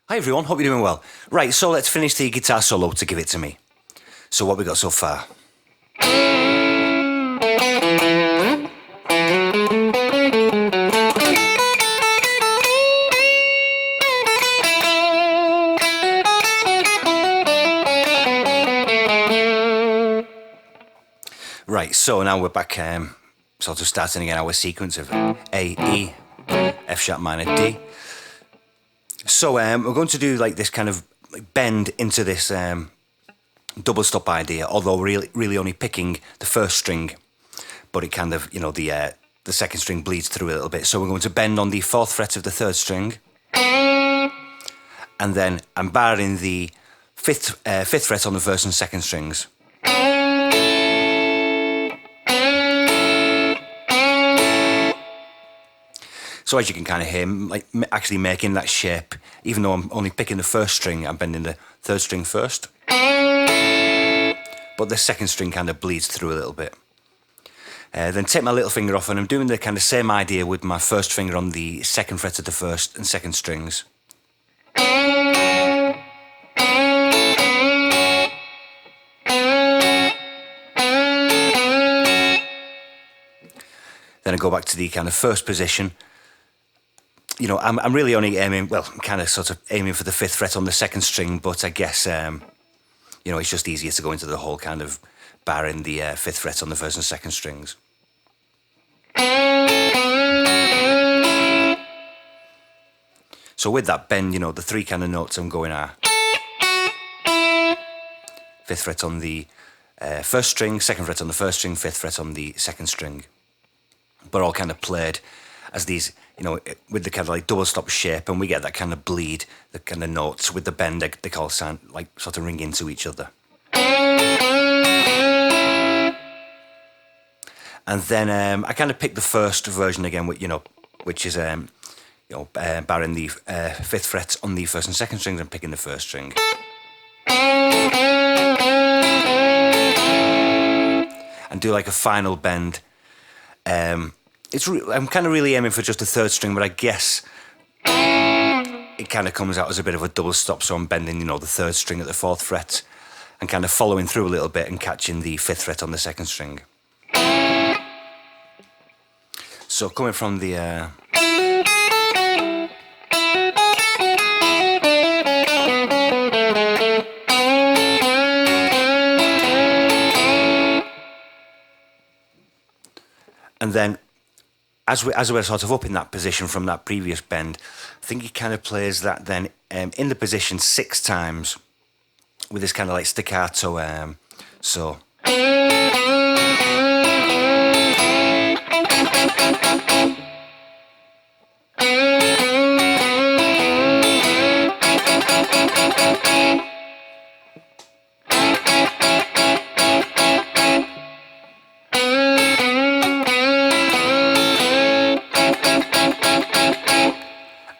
Hi everyone, hope you're doing well. Right, so let's finish the guitar solo to Give It To Me. So what we got so far? Right, so now we're back, sort of starting again our sequence of A, E, F sharp minor, D. So we're going to do like this kind of bend into this double stop idea, although really only picking the first string, but it kind of, the second string bleeds through a little bit. So we're going to bend on the 4th fret of the 3rd string, and then I'm barring the 5th fret on the 1st and 2nd strings. So as you can kind of hear, like actually making that shape, even though I'm only picking the 1st string, I'm bending the 3rd string first. But the 2nd string kind of bleeds through a little bit. Then take my little finger off, and I'm doing the kind of same idea with my 1st finger on the 2nd fret of the 1st and 2nd strings. Then I go back to the kind of 1st position. I'm really only aiming, I'm kind of sort of aiming for the 5th fret on the 2nd string, but I guess, it's just easier to go into the whole kind of barring the 5th fret on the 1st and 2nd strings. So with that bend, the 3 kind of notes I'm going are 5th fret on the 1st string, 2nd fret on the 1st string, 5th fret on the 2nd string, but all kind of played as these, with the kind of like double stop shape, and we get that kind of bleed, the kind of notes with the bend, they all sound like sort of ring into each other. And then I kind of picked the 1st version again, which is barring the 5th fret on the 1st and 2nd strings and picking the 1st string. And do like a final bend. I'm kind of really aiming for just the 3rd string, but I guess it kind of comes out as a bit of a double stop, so I'm bending, the 3rd string at the 4th fret and kind of following through a little bit and catching the 5th fret on the 2nd string. So coming from the... And then, as we're sort of up in that position from that previous bend, I think he kind of plays that then in the position 6 times with this kind of like staccato. So.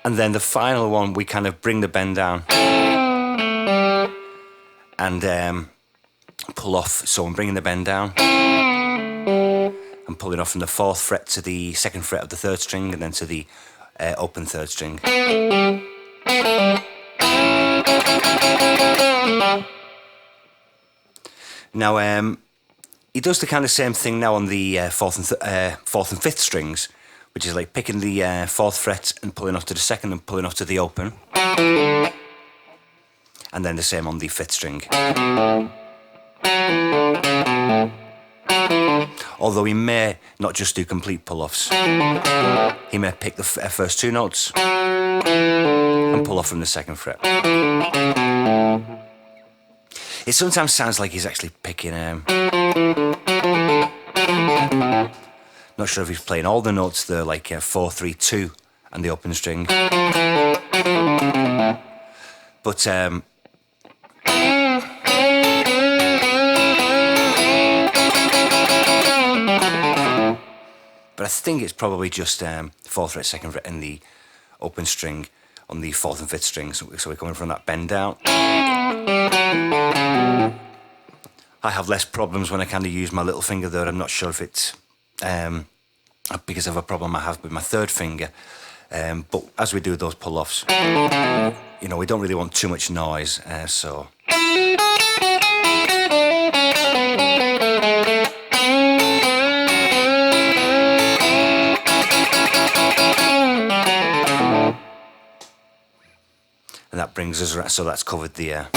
And then the final one, we kind of bring the bend down and pull off. So I'm bringing the bend down and pulling off from the 4th fret to the 2nd fret of the 3rd string, and then to the open 3rd string. Now he does the kind of same thing now on the 4th and 5th strings, which is like picking the 4th fret and pulling off to the 2nd and pulling off to the open. And then the same on the 5th string. Although he may not just do complete pull-offs. He may pick the first 2 notes and pull off from the 2nd fret. It sometimes sounds like he's actually picking... Not sure if he's playing all the notes there, like 4, 3, 2, and the open string. But I think it's probably just 4th fret, 2nd fret, and the open string on the 4th and 5th strings. So we're coming from that bend down. I have less problems when I kind of use my little finger there. I'm not sure if it's because of a problem I have with my 3rd finger. But as we do those pull-offs, you know, we don't really want too much noise, so... And that brings us right, so that's covered the...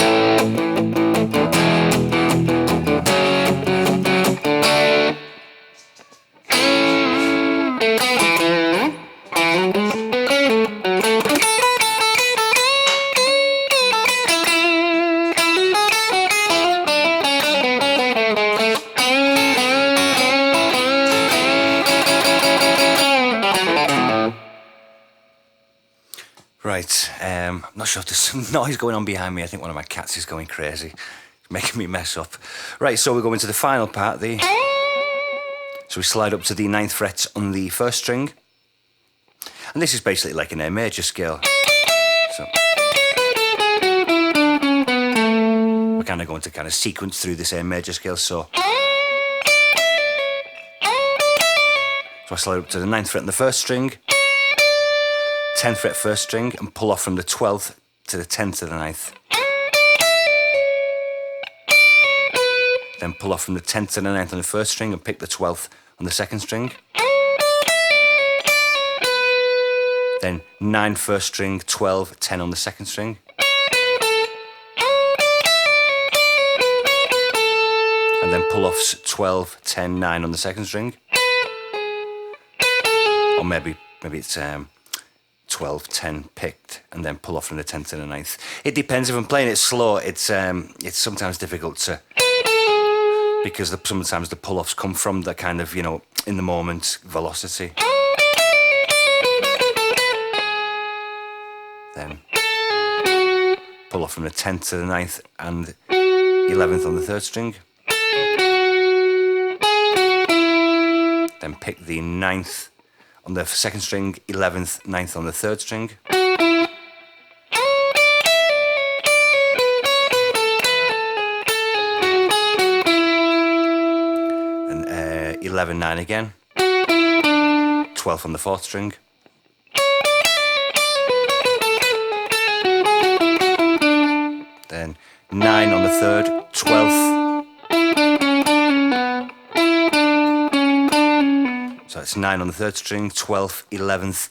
Right, I'm not sure if there's some noise going on behind me. I think one of my cats is going crazy. It's making me mess up. Right, so we're going to the final part. So we slide up to the 9th fret on the 1st string. And this is basically like an A major scale. So we're kind of going to kind of sequence through this A major scale. So I slide up to the 9th fret on the 1st string, 10th fret 1st string, and pull off from the 12th to the 10th to the 9th. Then pull off from the 10th to the 9th on the 1st string and pick the 12th on the 2nd string. Then 9 1st string, 12, 10 on the 2nd string. And then pull offs 12, 10, 9 on the 2nd string. Or maybe it's 12, 10 picked, and then pull off from the 10th to the 9th. It depends. If I'm playing it slow, it's sometimes difficult to, because sometimes the pull-offs come from the kind of, you know, in the moment velocity. Then pull off from the 10th to the 9th and 11th on the 3rd string. Then pick the 9th on the 2nd string, 11th, 9th on the 3rd string. And 11, 9 again. 12th on the 4th string. Then 9 on the 3rd, 12th. So it's 9 on the 3rd string, 12th, 11th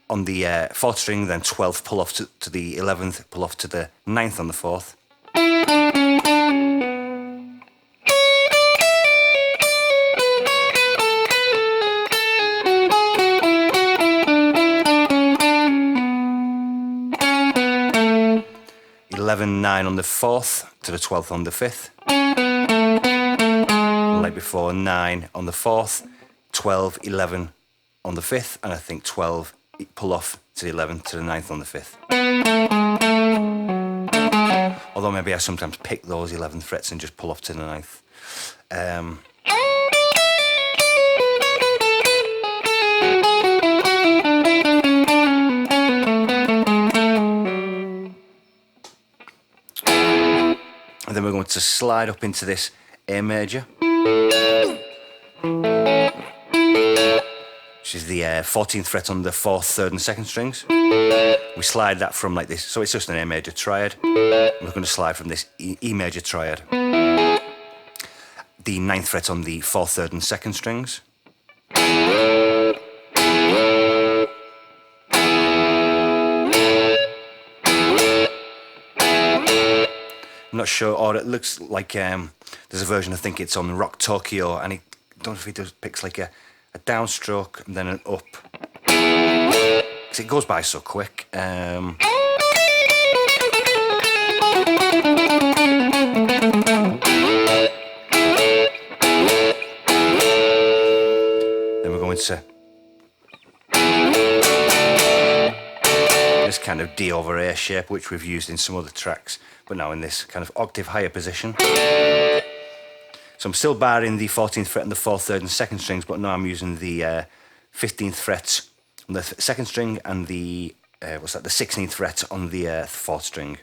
on the 4th string, then 12th, pull off to the 11th, pull off to the 9th on the 4th. Eleven, 9 on the 4th to the 12th on the 5th. Like before, 9 on the 4th, 12, 11 on the 5th, and I think 12 pull off to the 11th to the 9th on the 5th. Although maybe I sometimes pick those 11th frets and just pull off to the 9th. And then we're going to slide up into this A major, which is the 14th fret on the 4th, 3rd and 2nd strings. We slide that from like this, so it's just an A major triad. We're going to slide from this E major triad, the 9th fret on the 4th, 3rd and 2nd strings. I'm not sure, or it looks like there's a version, I think it's on Rock Tokyo, and I don't know if he picks like a downstroke and then an up. Because it goes by so quick. Then we're going to this kind of D over A shape, which we've used in some other tracks, but now in this kind of octave higher position. So I'm still barring the 14th fret and the 4th, 3rd and 2nd strings, but now I'm using the 15th fret on the 2nd string and the the 16th fret on the 4th string.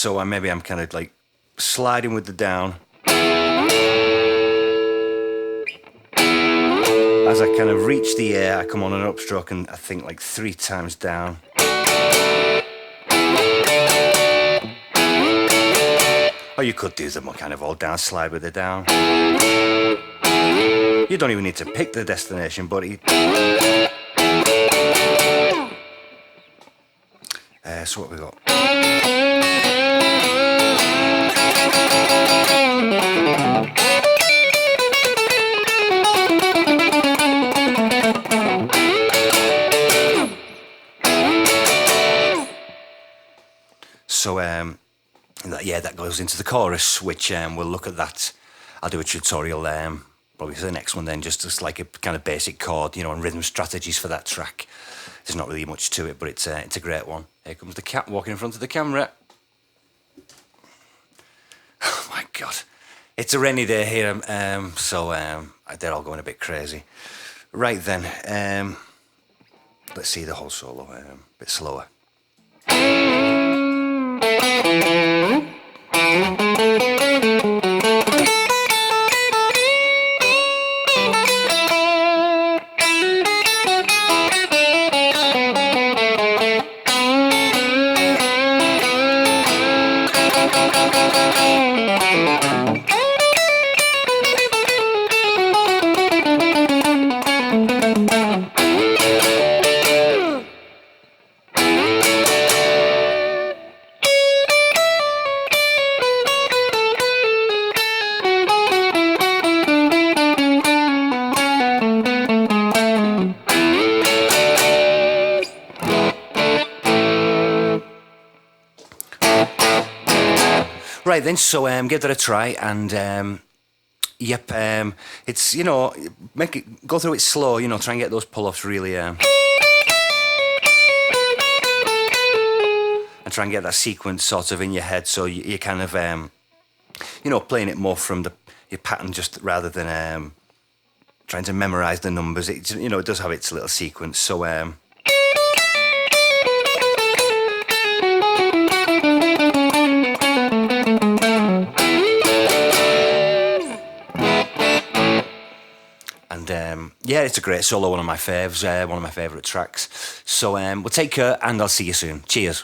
So maybe I'm kind of like sliding with the down as I kind of reach the air. I come on an upstroke, and I think like 3 times down. Or you could do them kind of all down, slide with the down. You don't even need to pick the destination, but so what we got? So that goes into the chorus, which we'll look at that. I'll do a tutorial probably for the next one then, just like a kind of basic chord, and rhythm strategies for that track. There's not really much to it, but it's a great one. Here comes the cat walking in front of the camera. Oh my God. It's a rainy day here, so they're all going a bit crazy. Right then, let's see the whole solo a bit slower. Right then, so give that a try, and yep, it's make it go through it slow, try and get those pull-offs really, and try and get that sequence sort of in your head, so you kind of playing it more from your pattern, just rather than trying to memorize the numbers. It it does have its little sequence, so yeah, it's a great solo, one of my faves, one of my favourite tracks. So we'll take care, and I'll see you soon. Cheers.